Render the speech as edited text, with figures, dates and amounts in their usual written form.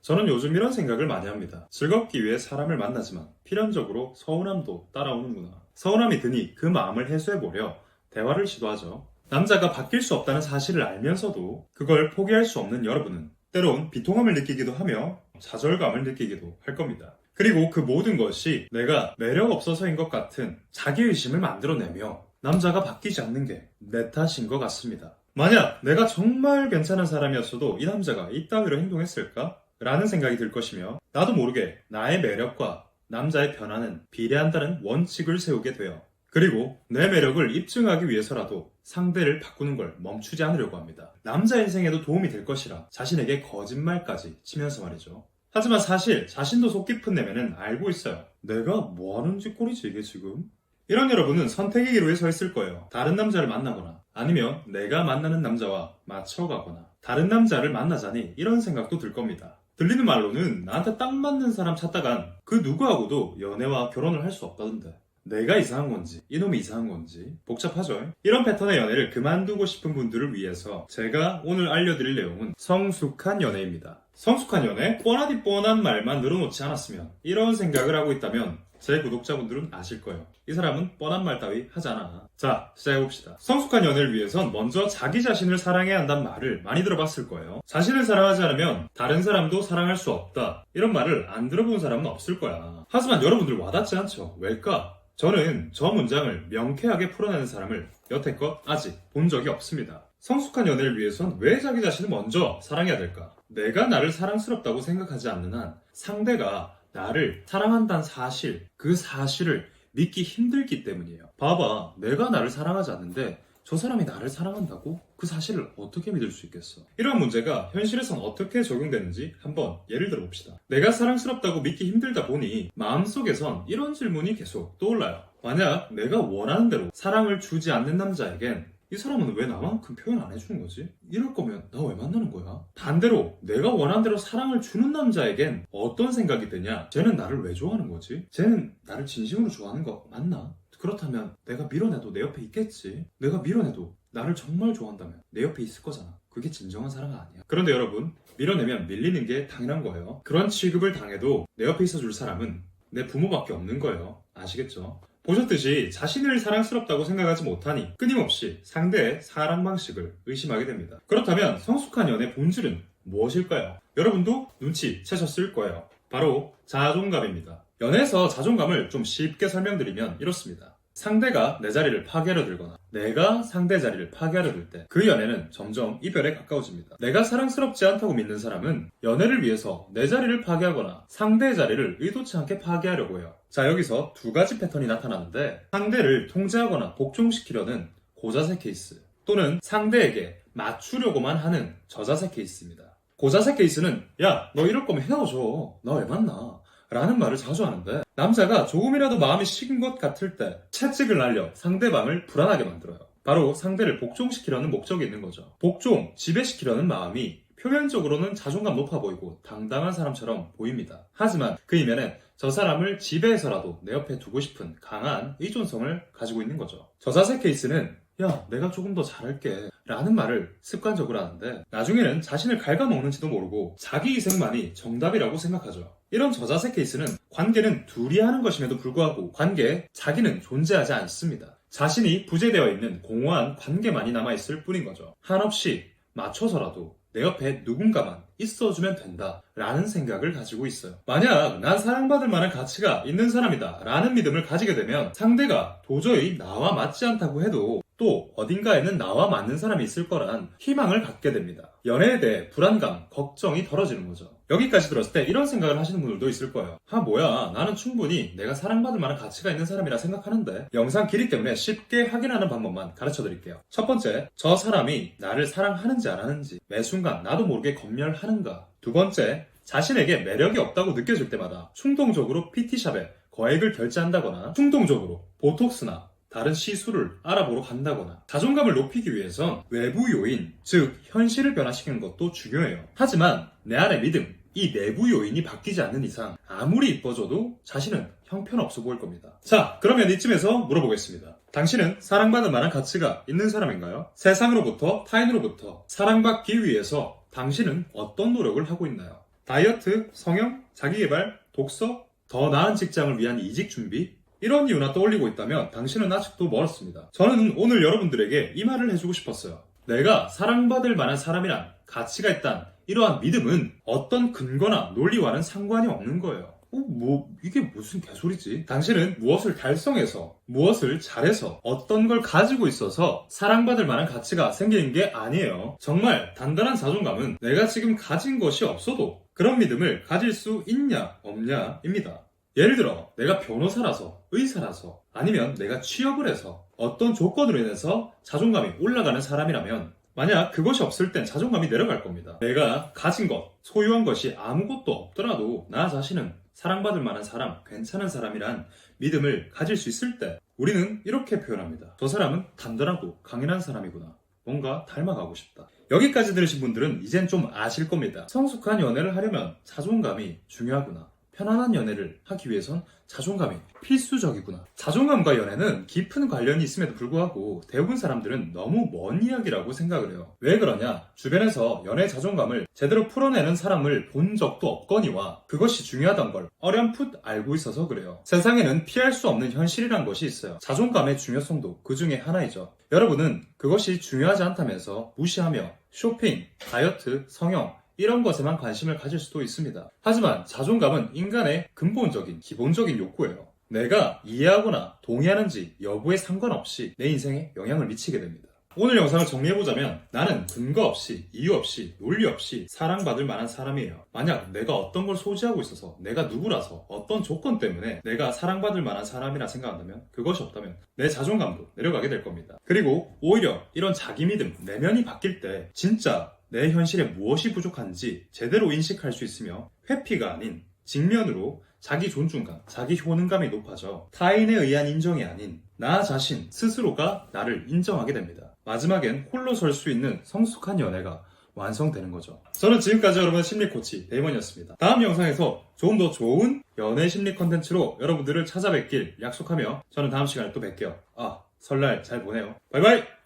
저는 요즘 이런 생각을 많이 합니다. 즐겁기 위해 사람을 만나지만 필연적으로 서운함도 따라오는구나. 서운함이 드니 그 마음을 해소해보려 대화를 시도하죠. 남자가 바뀔 수 없다는 사실을 알면서도 그걸 포기할 수 없는 여러분은 때론 비통함을 느끼기도 하며 좌절감을 느끼기도 할 겁니다. 그리고 그 모든 것이 내가 매력 없어서인 것 같은 자기의심을 만들어내며 남자가 바뀌지 않는 게 내 탓인 것 같습니다. 만약 내가 정말 괜찮은 사람이었어도 이 남자가 이따위로 행동했을까? 라는 생각이 들 것이며 나도 모르게 나의 매력과 남자의 변화는 비례한다는 원칙을 세우게 돼요. 그리고 내 매력을 입증하기 위해서라도 상대를 바꾸는 걸 멈추지 않으려고 합니다. 남자 인생에도 도움이 될 것이라 자신에게 거짓말까지 치면서 말이죠. 하지만 사실 자신도 속 깊은 내면은 알고 있어요. 내가 뭐 하는 짓거리지 이게 지금? 이런 여러분은 선택의 기로에 서 있을 거예요. 다른 남자를 만나거나 아니면 내가 만나는 남자와 맞춰가거나 다른 남자를 만나자니 이런 생각도 들 겁니다. 들리는 말로는 나한테 딱 맞는 사람 찾다간 그 누구하고도 연애와 결혼을 할 수 없다던데. 내가 이상한 건지 이놈이 이상한 건지 복잡하죠. 이런 패턴의 연애를 그만두고 싶은 분들을 위해서 제가 오늘 알려드릴 내용은 성숙한 연애입니다. 성숙한 연애? 뻔하디 뻔한 말만 늘어놓지 않았으면 이런 생각을 하고 있다면 제 구독자분들은 아실 거예요. 이 사람은 뻔한 말 따위 하잖아. 자, 시작해봅시다. 성숙한 연애를 위해선 먼저 자기 자신을 사랑해야 한다는 말을 많이 들어봤을 거예요. 자신을 사랑하지 않으면 다른 사람도 사랑할 수 없다. 이런 말을 안 들어본 사람은 없을 거야. 하지만 여러분들 와닿지 않죠? 왜일까? 저는 저 문장을 명쾌하게 풀어내는 사람을 여태껏 아직 본 적이 없습니다. 성숙한 연애를 위해선 왜 자기 자신을 먼저 사랑해야 될까? 내가 나를 사랑스럽다고 생각하지 않는 한 상대가 나를 사랑한다는 사실, 그 사실을 믿기 힘들기 때문이에요. 봐봐, 내가 나를 사랑하지 않는데 저 사람이 나를 사랑한다고? 그 사실을 어떻게 믿을 수 있겠어? 이런 문제가 현실에선 어떻게 적용되는지 한번 예를 들어봅시다. 내가 사랑스럽다고 믿기 힘들다 보니 마음속에선 이런 질문이 계속 떠올라요. 만약 내가 원하는 대로 사랑을 주지 않는 남자에겐 이 사람은 왜 나만큼 표현 안 해주는 거지? 이럴 거면 나 왜 만나는 거야? 반대로 내가 원하는 대로 사랑을 주는 남자에겐 어떤 생각이 드냐? 쟤는 나를 왜 좋아하는 거지? 쟤는 나를 진심으로 좋아하는 거 맞나? 그렇다면 내가 밀어내도 내 옆에 있겠지. 내가 밀어내도 나를 정말 좋아한다면 내 옆에 있을 거잖아. 그게 진정한 사랑 아니야. 그런데 여러분, 밀어내면 밀리는 게 당연한 거예요. 그런 취급을 당해도 내 옆에 있어줄 사람은 내 부모밖에 없는 거예요. 아시겠죠? 보셨듯이 자신을 사랑스럽다고 생각하지 못하니 끊임없이 상대의 사랑 방식을 의심하게 됩니다. 그렇다면 성숙한 연애의 본질은 무엇일까요? 여러분도 눈치채셨을 거예요. 바로 자존감입니다. 연애에서 자존감을 좀 쉽게 설명드리면 이렇습니다. 상대가 내 자리를 파괴하려 들거나 내가 상대 자리를 파괴하려 들 때 그 연애는 점점 이별에 가까워집니다. 내가 사랑스럽지 않다고 믿는 사람은 연애를 위해서 내 자리를 파괴하거나 상대의 자리를 의도치 않게 파괴하려고 해요. 자, 여기서 두 가지 패턴이 나타나는데 상대를 통제하거나 복종시키려는 고자세 케이스 또는 상대에게 맞추려고만 하는 저자세 케이스입니다. 고자세 케이스는 야, 너 이럴 거면 헤어져. 나 왜 만나? 라는 말을 자주 하는데 남자가 조금이라도 마음이 식은 것 같을 때 채찍을 날려 상대방을 불안하게 만들어요. 바로 상대를 복종시키려는 목적이 있는 거죠. 복종, 지배시키려는 마음이 표면적으로는 자존감 높아 보이고 당당한 사람처럼 보입니다. 하지만 그 이면에 저 사람을 지배해서라도 내 옆에 두고 싶은 강한 의존성을 가지고 있는 거죠. 저자세 케이스는 야, 내가 조금 더 잘할게 라는 말을 습관적으로 하는데 나중에는 자신을 갉아먹는지도 모르고 자기 희생만이 정답이라고 생각하죠. 이런 저자세 케이스는 관계는 둘이 하는 것임에도 불구하고 관계에 자기는 존재하지 않습니다. 자신이 부재되어 있는 공허한 관계만이 남아있을 뿐인 거죠. 한없이 맞춰서라도 내 옆에 누군가만 있어주면 된다 라는 생각을 가지고 있어요. 만약 난 사랑받을 만한 가치가 있는 사람이다 라는 믿음을 가지게 되면 상대가 도저히 나와 맞지 않다고 해도 또 어딘가에는 나와 맞는 사람이 있을 거란 희망을 갖게 됩니다. 연애에 대해 불안감, 걱정이 덜어지는 거죠. 여기까지 들었을 때 이런 생각을 하시는 분들도 있을 거예요. 뭐야, 나는 충분히 내가 사랑받을 만한 가치가 있는 사람이라 생각하는데. 영상 길이 때문에 쉽게 확인하는 방법만 가르쳐 드릴게요. 첫 번째, 저 사람이 나를 사랑하는지 안 하는지 매 순간 나도 모르게 검열하는가. 두 번째, 자신에게 매력이 없다고 느껴질 때마다 충동적으로 PT샵에 거액을 결제한다거나 충동적으로 보톡스나 다른 시술을 알아보러 간다거나. 자존감을 높이기 위해선 외부 요인, 즉 현실을 변화시키는 것도 중요해요. 하지만 내 안의 믿음, 이 내부 요인이 바뀌지 않는 이상 아무리 이뻐져도 자신은 형편없어 보일 겁니다. 자, 그러면 이쯤에서 물어보겠습니다. 당신은 사랑받을 만한 가치가 있는 사람인가요? 세상으로부터, 타인으로부터 사랑받기 위해서 당신은 어떤 노력을 하고 있나요? 다이어트, 성형, 자기개발, 독서, 더 나은 직장을 위한 이직 준비? 이런 이유나 떠올리고 있다면 당신은 아직도 멀었습니다. 저는 오늘 여러분들에게 이 말을 해주고 싶었어요. 내가 사랑받을 만한 사람이란, 가치가 있단 이러한 믿음은 어떤 근거나 논리와는 상관이 없는 거예요. 이게 무슨 개소리지? 당신은 무엇을 달성해서, 무엇을 잘해서, 어떤 걸 가지고 있어서 사랑받을 만한 가치가 생기는 게 아니에요. 정말 단단한 자존감은 내가 지금 가진 것이 없어도 그런 믿음을 가질 수 있냐, 없냐입니다. 예를 들어, 내가 변호사라서, 의사라서, 아니면 내가 취업을 해서 어떤 조건으로 인해서 자존감이 올라가는 사람이라면 만약 그것이 없을 땐 자존감이 내려갈 겁니다. 내가 가진 것, 소유한 것이 아무것도 없더라도 나 자신은 사랑받을 만한 사람, 괜찮은 사람이란 믿음을 가질 수 있을 때 우리는 이렇게 표현합니다. 저 사람은 단단하고 강인한 사람이구나. 뭔가 닮아가고 싶다. 여기까지 들으신 분들은 이젠 좀 아실 겁니다. 성숙한 연애를 하려면 자존감이 중요하구나. 편안한 연애를 하기 위해선 자존감이 필수적이구나. 자존감과 연애는 깊은 관련이 있음에도 불구하고 대부분 사람들은 너무 먼 이야기라고 생각을 해요. 왜 그러냐? 주변에서 연애 자존감을 제대로 풀어내는 사람을 본 적도 없거니와 그것이 중요하단 걸 어렴풋 알고 있어서 그래요. 세상에는 피할 수 없는 현실이란 것이 있어요. 자존감의 중요성도 그 중에 하나이죠. 여러분은 그것이 중요하지 않다면서 무시하며 쇼핑, 다이어트, 성형 이런 것에만 관심을 가질 수도 있습니다. 하지만 자존감은 인간의 근본적인, 기본적인 욕구예요. 내가 이해하거나 동의하는지 여부에 상관없이 내 인생에 영향을 미치게 됩니다. 오늘 영상을 정리해보자면 나는 근거 없이, 이유 없이, 논리 없이 사랑받을 만한 사람이에요. 만약 내가 어떤 걸 소지하고 있어서, 내가 누구라서, 어떤 조건 때문에 내가 사랑받을 만한 사람이라 생각한다면, 그것이 없다면 내 자존감도 내려가게 될 겁니다. 그리고 오히려 이런 자기 믿음, 내면이 바뀔 때 진짜 내 현실에 무엇이 부족한지 제대로 인식할 수 있으며 회피가 아닌 직면으로 자기 존중감, 자기 효능감이 높아져 타인에 의한 인정이 아닌 나 자신 스스로가 나를 인정하게 됩니다. 마지막엔 홀로 설 수 있는 성숙한 연애가 완성되는 거죠. 저는 지금까지 여러분의 심리코치 데이먼이었습니다. 다음 영상에서 조금 더 좋은 연애 심리 컨텐츠로 여러분들을 찾아뵙길 약속하며 저는 다음 시간에 또 뵐게요. 설날 잘 보내요. 바이바이!